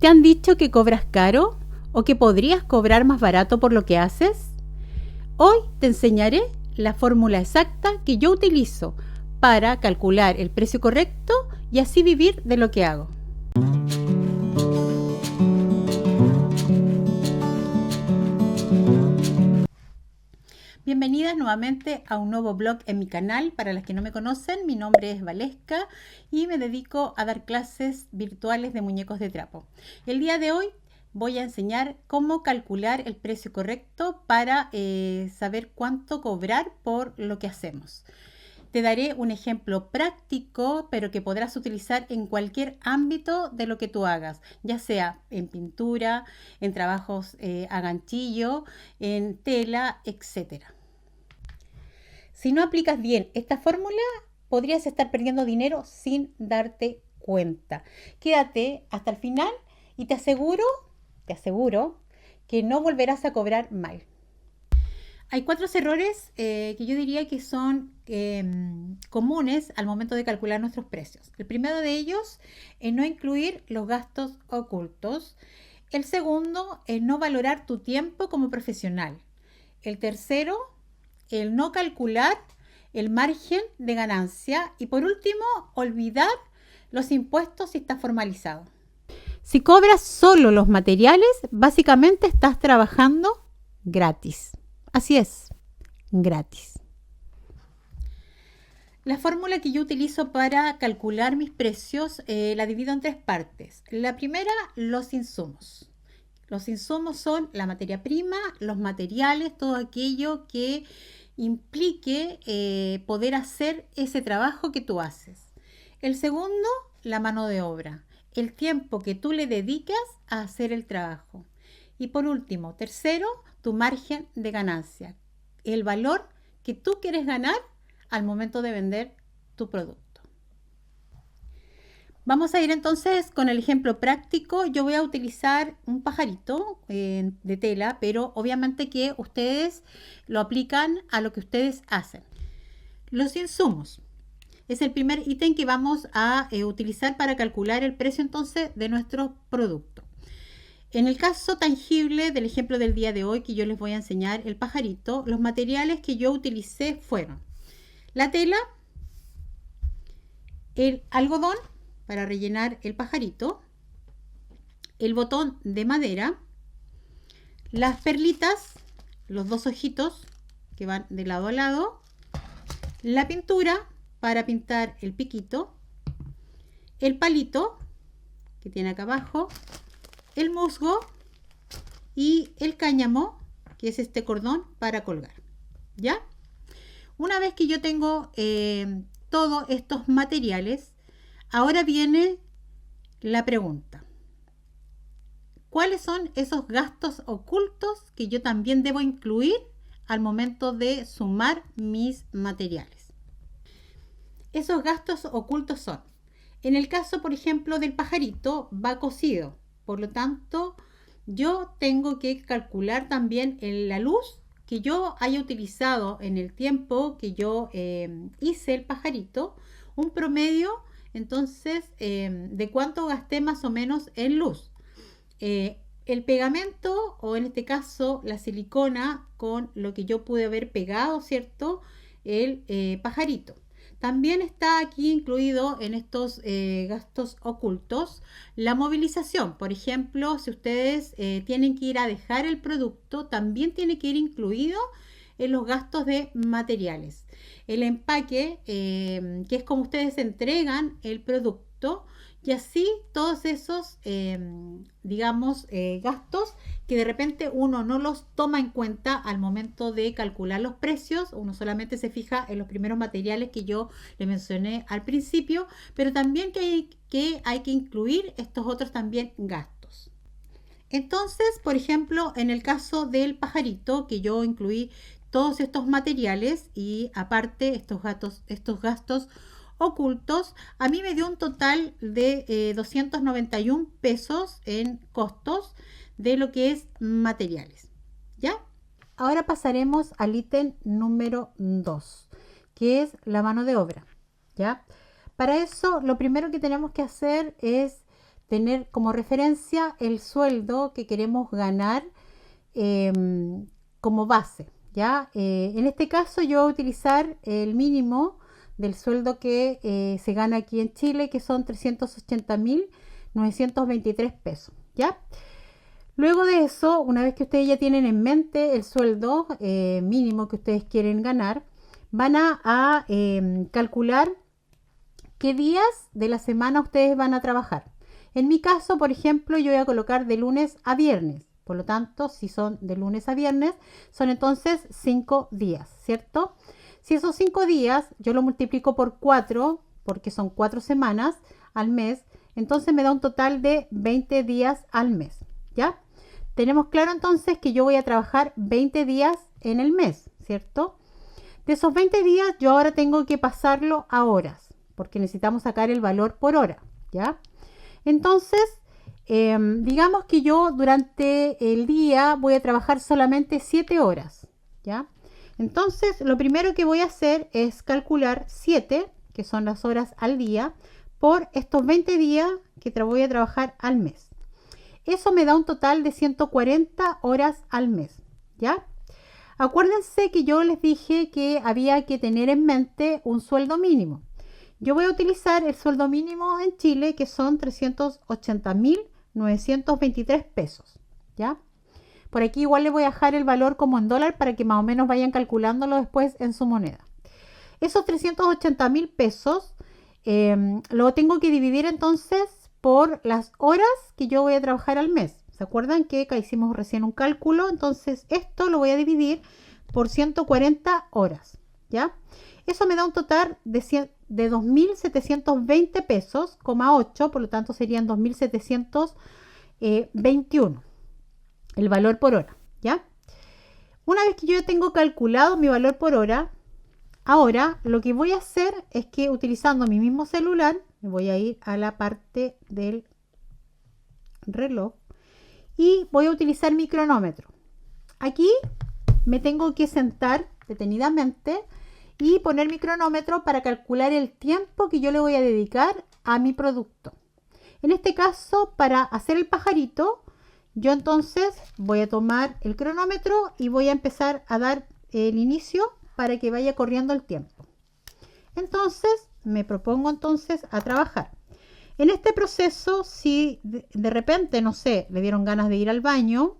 ¿Te han dicho que cobras caro o que podrías cobrar más barato por lo que haces? Hoy te enseñaré la fórmula exacta que yo utilizo para calcular el precio correcto y así vivir de lo que hago. Bienvenidas nuevamente a un nuevo blog en mi canal. Para las que no me conocen, mi nombre es Valesca y me dedico a dar clases virtuales de muñecos de trapo. El día de hoy voy a enseñar cómo calcular el precio correcto para saber cuánto cobrar por lo que hacemos. Te daré un ejemplo práctico, pero que podrás utilizar en cualquier ámbito de lo que tú hagas, ya sea en pintura, en trabajos a ganchillo, en tela, etc. Si no aplicas bien esta fórmula, podrías estar perdiendo dinero sin darte cuenta. Quédate hasta el final y te aseguro que no volverás a cobrar mal. Hay 4 errores que yo diría que son comunes al momento de calcular nuestros precios. El primero de ellos es no incluir los gastos ocultos. El segundo es no valorar tu tiempo como profesional. El tercero, el no calcular el margen de ganancia. Y por último, olvidar los impuestos si está formalizado. Si cobras solo los materiales, básicamente estás trabajando gratis. Así es, gratis. La fórmula que yo utilizo para calcular mis precios la divido en 3 partes. La primera, los insumos. Los insumos son la materia prima, los materiales, todo aquello que implique poder hacer ese trabajo que tú haces. El segundo, la mano de obra, el tiempo que tú le dedicas a hacer el trabajo. Y por último, tercero, tu margen de ganancia, el valor que tú quieres ganar al momento de vender tu producto. Vamos a ir entonces con el ejemplo práctico. Yo voy a utilizar un pajarito de tela, pero obviamente que ustedes lo aplican a lo que ustedes hacen. Los insumos es el primer ítem que vamos a utilizar para calcular el precio entonces de nuestro producto. En el caso tangible del ejemplo del día de hoy que yo les voy a enseñar, el pajarito, los materiales que yo utilicé fueron la tela, el algodón para rellenar el pajarito, el botón de madera, las perlitas, los 2 ojitos que van de lado a lado, la pintura para pintar el piquito, el palito que tiene acá abajo, el musgo y el cáñamo, que es este cordón para colgar. ¿Ya? Una vez que yo tengo todos estos materiales, ahora viene la pregunta. ¿Cuáles son esos gastos ocultos que yo también debo incluir al momento de sumar mis materiales? Esos gastos ocultos son, en el caso, por ejemplo, del pajarito, va cosido. Por lo tanto, yo tengo que calcular también la luz que yo haya utilizado en el tiempo que yo hice el pajarito, un promedio, entonces, de cuánto gasté más o menos en luz. El pegamento, o en este caso, la silicona con lo que yo pude haber pegado, ¿cierto? El pajarito. También está aquí incluido en estos gastos ocultos la movilización. Por ejemplo, si ustedes tienen que ir a dejar el producto, también tiene que ir incluido en los gastos de materiales. El empaque, que es como ustedes entregan el producto, y así todos esos, gastos que de repente uno no los toma en cuenta al momento de calcular los precios. Uno solamente se fija en los primeros materiales que yo le mencioné al principio, pero también que hay que incluir estos otros también gastos. Entonces, por ejemplo, en el caso del pajarito, que yo incluí todos estos materiales y aparte estos gastos ocultos, a mí me dio un total de 291 pesos en costos de lo que es materiales. ¿Ya? Ahora pasaremos al ítem número 2, que es la mano de obra. ¿Ya? Para eso, lo primero que tenemos que hacer es tener como referencia el sueldo que queremos ganar como base, ¿ya? En este caso yo voy a utilizar el mínimo del sueldo que se gana aquí en Chile, que son 380.923 pesos, ¿ya? Luego de eso, una vez que ustedes ya tienen en mente el sueldo mínimo que ustedes quieren ganar, van a calcular qué días de la semana ustedes van a trabajar. En mi caso, por ejemplo, yo voy a colocar de lunes a viernes. Por lo tanto, si son de lunes a viernes, son entonces 5 días, ¿cierto? Si esos 5 días yo lo multiplico por 4, porque son 4 semanas al mes, entonces me da un total de 20 días al mes, ¿ya? Tenemos claro entonces que yo voy a trabajar 20 días en el mes, ¿cierto? De esos 20 días yo ahora tengo que pasarlo a horas, porque necesitamos sacar el valor por hora, ¿ya? Entonces, digamos que yo durante el día voy a trabajar solamente 7 horas, ¿ya? Entonces, lo primero que voy a hacer es calcular 7, que son las horas al día, por estos 20 días que voy a trabajar al mes. Eso me da un total de 140 horas al mes, ¿ya? Acuérdense que yo les dije que había que tener en mente un sueldo mínimo. Yo voy a utilizar el sueldo mínimo en Chile, que son 380.923 pesos, ¿ya? Por aquí igual les voy a dejar el valor como en dólar para que más o menos vayan calculándolo después en su moneda. Esos 380.000 pesos lo tengo que dividir entonces por las horas que yo voy a trabajar al mes. ¿Se acuerdan que acá hicimos recién un cálculo? Entonces esto lo voy a dividir por 140 horas, ¿ya? Eso me da un total de 2.720 pesos, 8, por lo tanto serían 2.721 el valor por hora, ¿ya? Una vez que yo tengo calculado mi valor por hora, ahora lo que voy a hacer es que utilizando mi mismo celular, me voy a ir a la parte del reloj y voy a utilizar mi cronómetro. Aquí me tengo que sentar detenidamente y poner mi cronómetro para calcular el tiempo que yo le voy a dedicar a mi producto. En este caso, para hacer el pajarito, yo entonces voy a tomar el cronómetro y voy a empezar a dar el inicio para que vaya corriendo el tiempo. Entonces me propongo entonces a trabajar. En este proceso, si de repente, no sé, le dieron ganas de ir al baño,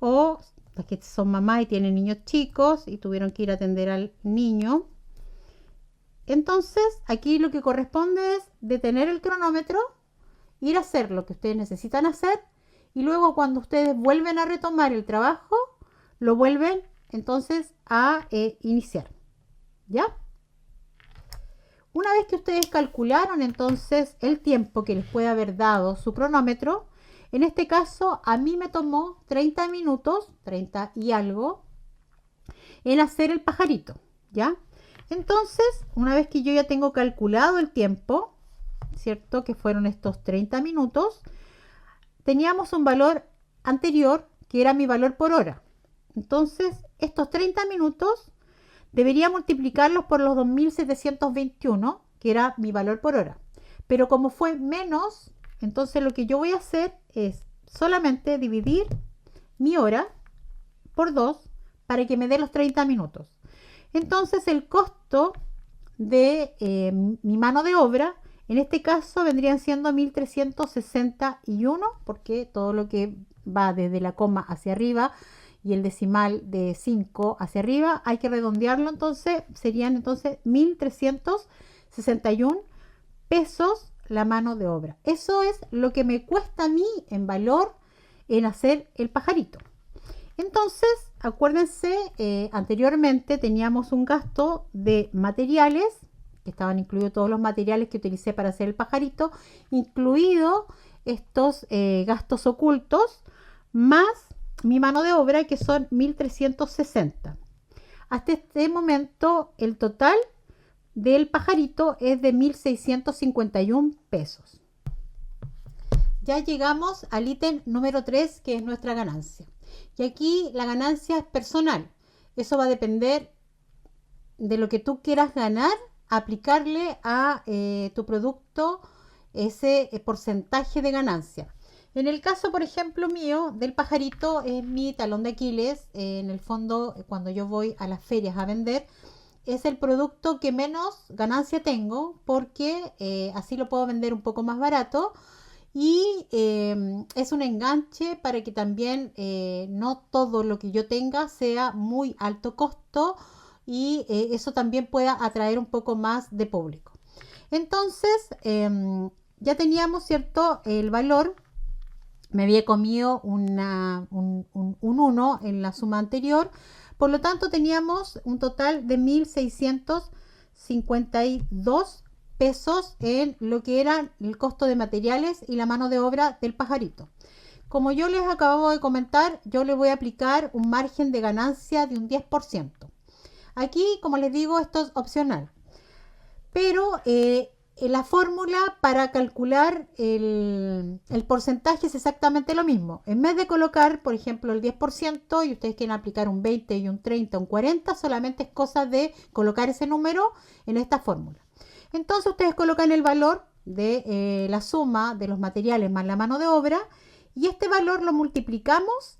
o las que son mamás y tienen niños chicos y tuvieron que ir a atender al niño, entonces aquí lo que corresponde es detener el cronómetro, ir a hacer lo que ustedes necesitan hacer y luego cuando ustedes vuelven a retomar el trabajo, lo vuelven entonces a iniciar, ¿ya? Una vez que ustedes calcularon entonces el tiempo que les puede haber dado su cronómetro, en este caso a mí me tomó 30 minutos, 30 y algo, en hacer el pajarito, ¿ya? Entonces, una vez que yo ya tengo calculado el tiempo, ¿cierto? Que fueron estos 30 minutos, teníamos un valor anterior que era mi valor por hora. Entonces, estos 30 minutos debería multiplicarlos por los 2.721, que era mi valor por hora. Pero como fue menos, entonces lo que yo voy a hacer es solamente dividir mi hora por 2 para que me dé los 30 minutos. Entonces el costo de mi mano de obra, en este caso vendrían siendo 1.361, porque todo lo que va desde la coma hacia arriba y el decimal de 5 hacia arriba hay que redondearlo, entonces serían entonces 1.361 pesos la mano de obra. Eso es lo que me cuesta a mí en valor en hacer el pajarito. Entonces, acuérdense, anteriormente teníamos un gasto de materiales, que estaban incluidos todos los materiales que utilicé para hacer el pajarito, incluido estos gastos ocultos, más mi mano de obra, que son 1.360. Hasta este momento, el total del pajarito es de 1.651 pesos. Ya llegamos al ítem número 3, que es nuestra ganancia. Y aquí la ganancia es personal. Eso va a depender de lo que tú quieras ganar, aplicarle a tu producto ese porcentaje de ganancia. En el caso, por ejemplo, mío, del pajarito, es mi talón de Aquiles. En el fondo, cuando yo voy a las ferias a vender, es el producto que menos ganancia tengo porque así lo puedo vender un poco más barato y es un enganche para que también no todo lo que yo tenga sea muy alto costo y eso también pueda atraer un poco más de público. Entonces, ya teníamos, ¿cierto?, el valor. Me había comido un 1 en la suma anterior. Por lo tanto, teníamos un total de 1.652 pesos en lo que era el costo de materiales y la mano de obra del pajarito. Como yo les acabo de comentar, yo le voy a aplicar un margen de ganancia de un 10%. Aquí, como les digo, esto es opcional. Pero la fórmula para calcular el porcentaje es exactamente lo mismo. En vez de colocar, por ejemplo, el 10% y ustedes quieren aplicar un 20 y un 30, un 40, solamente es cosa de colocar ese número en esta fórmula. Entonces ustedes colocan el valor de la suma de los materiales más la mano de obra y este valor lo multiplicamos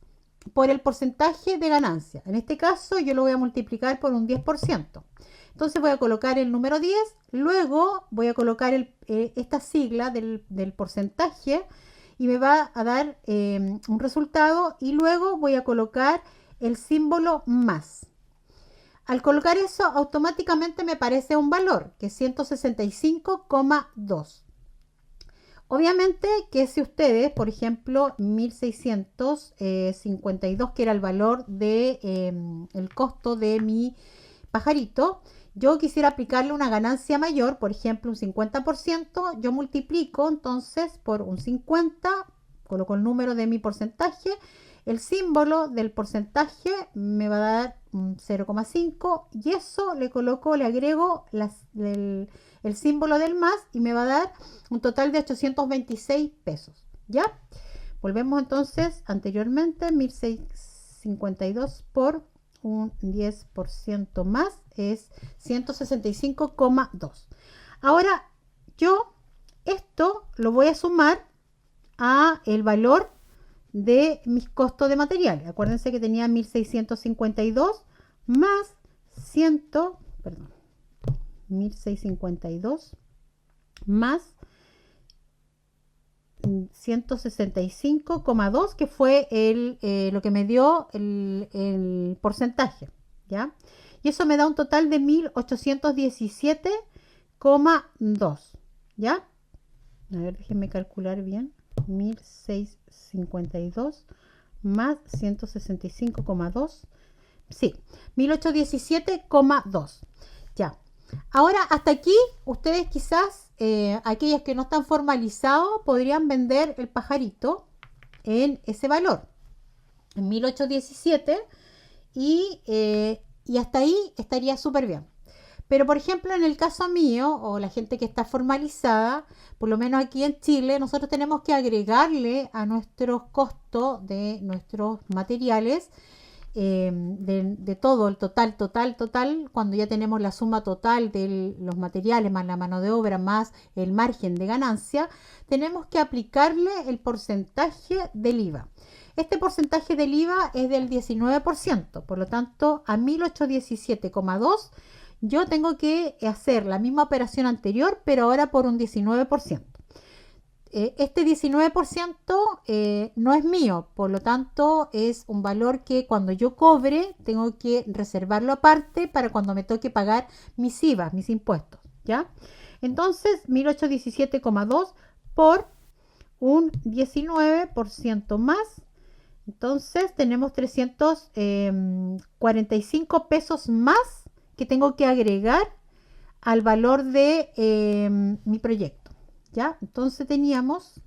por el porcentaje de ganancia. En este caso yo lo voy a multiplicar por un 10%. Entonces voy a colocar el número 10, luego voy a colocar esta sigla del porcentaje y me va a dar un resultado y luego voy a colocar el símbolo más. Al colocar eso automáticamente me aparece un valor que es 165,2. Obviamente que si ustedes, por ejemplo, 1.652, que era el valor de el costo de mi pajarito, yo quisiera aplicarle una ganancia mayor, por ejemplo un 50%, yo multiplico entonces por un 50, coloco el número de mi porcentaje, el símbolo del porcentaje me va a dar un 0,5 y eso le agrego el símbolo del más y me va a dar un total de 826 pesos. ¿Ya? Volvemos entonces anteriormente, 1.652 por un 10% más es 165,2. Ahora yo esto lo voy a sumar a el valor de mis costos de materiales. Acuérdense que tenía 1.652 más 1.652 más 165,2 que fue lo que me dio el porcentaje, ¿ya? Y eso me da un total de 1.817,2, ¿ya? A ver, déjenme calcular bien. 1.652 más 165,2. Sí, 1.817,2. Ya. Ahora, hasta aquí, ustedes quizás, aquellos que no están formalizados, podrían vender el pajarito en ese valor, en 1.817, y hasta ahí estaría súper bien. Pero, por ejemplo, en el caso mío, o la gente que está formalizada, por lo menos aquí en Chile, nosotros tenemos que agregarle a nuestros costos de nuestros materiales, de todo, el total, cuando ya tenemos la suma total de los materiales más la mano de obra más el margen de ganancia, tenemos que aplicarle el porcentaje del IVA. Este porcentaje del IVA es del 19%, por lo tanto a 1.817,2 yo tengo que hacer la misma operación anterior, pero ahora por un 19%. Este 19% no es mío, por lo tanto es un valor que cuando yo cobre tengo que reservarlo aparte para cuando me toque pagar mis IVA, mis impuestos, ¿ya? Entonces 1.817,2 por un 19% más, entonces tenemos 345 pesos más que tengo que agregar al valor de mi proyecto. ¿Ya? Entonces teníamos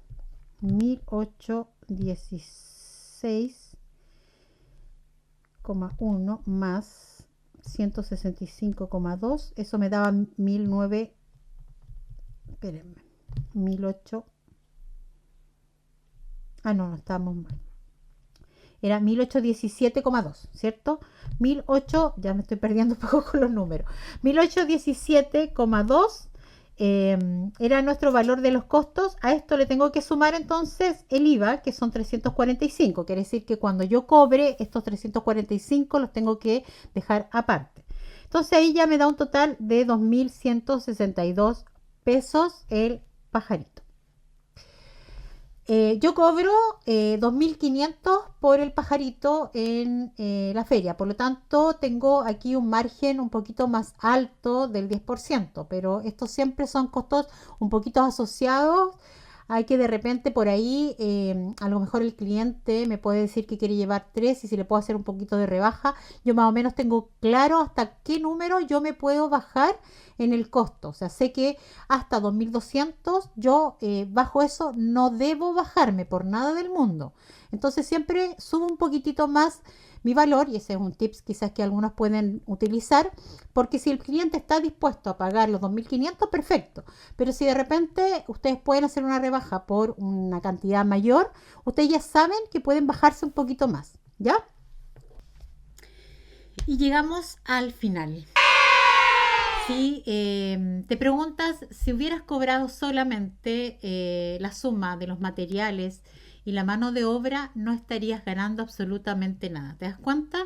1.816,1 más 165,2. Eso me daba 1.009. Espérenme. 1.008. No, estamos mal. Era 1.817,2, ¿cierto? 1.008, ya me estoy perdiendo un poco con los números. 1.817,2 era nuestro valor de los costos. A esto le tengo que sumar entonces el IVA, que son 345. Quiere decir que cuando yo cobre estos 345 los tengo que dejar aparte. Entonces ahí ya me da un total de 2.162 pesos el pajarito. Yo cobro 2.500 por el pajarito en la feria, por lo tanto tengo aquí un margen un poquito más alto del 10%, pero estos siempre son costos un poquito asociados. Hay que de repente por ahí, a lo mejor el cliente me puede decir que quiere llevar 3 y si le puedo hacer un poquito de rebaja, yo más o menos tengo claro hasta qué número yo me puedo bajar en el costo. O sea, sé que hasta 2.200 yo bajo eso no debo bajarme por nada del mundo. Entonces siempre subo un poquitito más mi valor, y ese es un tips quizás que algunos pueden utilizar, porque si el cliente está dispuesto a pagar los 2.500, perfecto. Pero si de repente ustedes pueden hacer una rebaja por una cantidad mayor, ustedes ya saben que pueden bajarse un poquito más, ¿ya? Y llegamos al final. Si te preguntas si hubieras cobrado solamente la suma de los materiales y la mano de obra, no estarías ganando absolutamente nada. ¿Te das cuenta?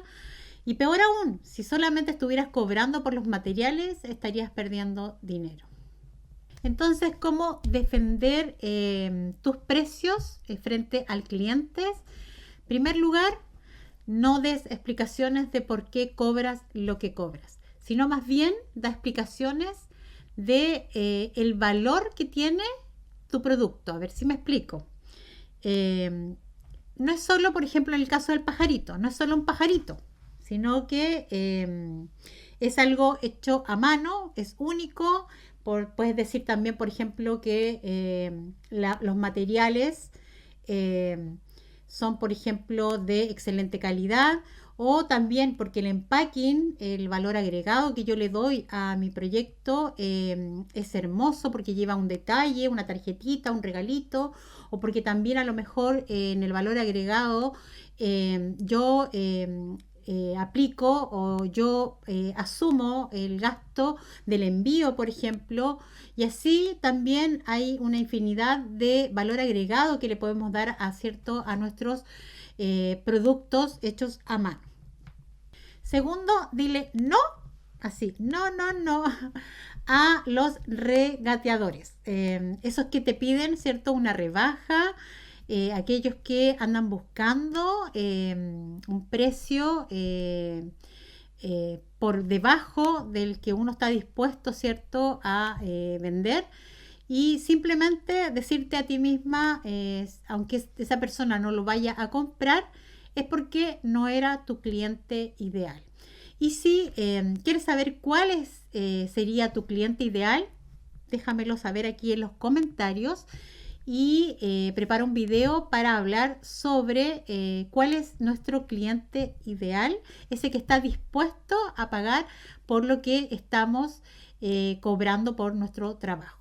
Y peor aún, si solamente estuvieras cobrando por los materiales, estarías perdiendo dinero. Entonces, ¿cómo defender tus precios frente al cliente? En primer lugar, no des explicaciones de por qué cobras lo que cobras, sino más bien da explicaciones de el valor que tiene tu producto. A ver si me explico. No es solo, por ejemplo, en el caso del pajarito, no es solo un pajarito, sino que es algo hecho a mano, es único. Puedes decir también, por ejemplo, que los materiales son, por ejemplo, de excelente calidad, o también porque el empaquing, el valor agregado que yo le doy a mi proyecto es hermoso, porque lleva un detalle, una tarjetita, un regalito, o porque también a lo mejor en el valor agregado yo aplico o yo asumo el gasto del envío, por ejemplo, y así también hay una infinidad de valor agregado que le podemos dar a nuestros productos hechos a mano. Segundo, dile no, así, no, a los regateadores. Esos que te piden, ¿cierto?, una rebaja. Aquellos que andan buscando un precio por debajo del que uno está dispuesto, ¿cierto?, a vender. Y simplemente decirte a ti misma, aunque esa persona no lo vaya a comprar, es porque no era tu cliente ideal. Y si quieres saber cuál sería tu cliente ideal, déjamelo saber aquí en los comentarios y prepara un video para hablar sobre cuál es nuestro cliente ideal, ese que está dispuesto a pagar por lo que estamos cobrando por nuestro trabajo.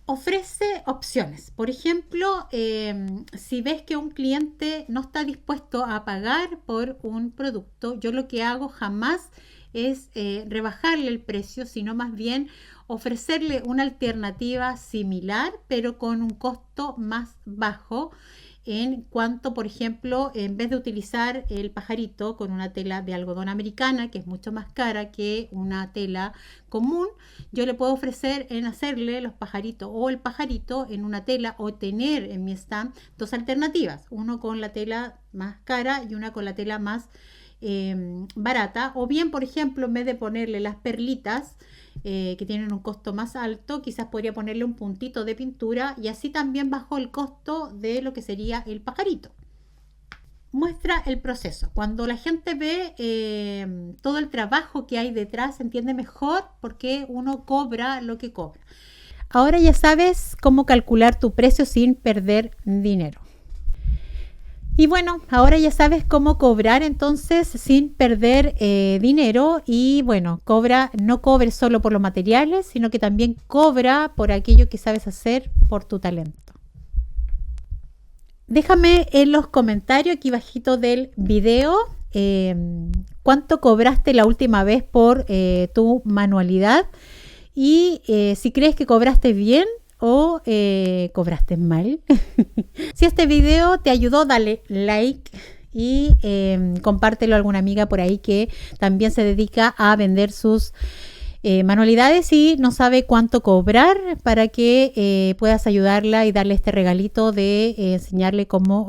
Ofrece opciones. Por ejemplo, si ves que un cliente no está dispuesto a pagar por un producto, yo lo que hago jamás es rebajarle el precio, sino más bien ofrecerle una alternativa similar, pero con un costo más bajo, en cuanto, por ejemplo, en vez de utilizar el pajarito con una tela de algodón americana, que es mucho más cara que una tela común, yo le puedo ofrecer en hacerle los pajaritos o el pajarito en una tela, o tener en mi stand dos alternativas, uno con la tela más cara y una con la tela más barata. O bien, por ejemplo, en vez de ponerle las perlitas que tienen un costo más alto, quizás podría ponerle un puntito de pintura, y así también bajo el costo de lo que sería el pajarito. Muestra el proceso. Cuando la gente ve todo el trabajo que hay detrás, entiende mejor por qué uno cobra lo que cobra. Ahora ya sabes cómo calcular tu precio sin perder dinero. Y bueno, ahora ya sabes cómo cobrar entonces sin perder dinero. Y bueno, no cobres solo por los materiales, sino que también cobra por aquello que sabes hacer, por tu talento. Déjame en los comentarios aquí bajito del video cuánto cobraste la última vez por tu manualidad. y si crees que cobraste bien o cobraste mal. Si este video te ayudó, dale like y compártelo a alguna amiga por ahí que también se dedica a vender sus manualidades y no sabe cuánto cobrar, para que puedas ayudarla y darle este regalito de enseñarle cómo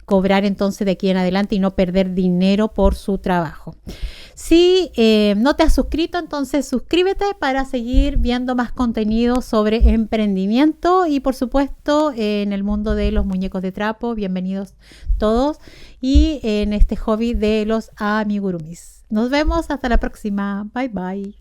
cobrar entonces de aquí en adelante y no perder dinero por su trabajo. Si no te has suscrito, entonces suscríbete para seguir viendo más contenido sobre emprendimiento y por supuesto en el mundo de los muñecos de trapo. Bienvenidos todos y en este hobby de los amigurumis. Nos vemos hasta la próxima. Bye bye.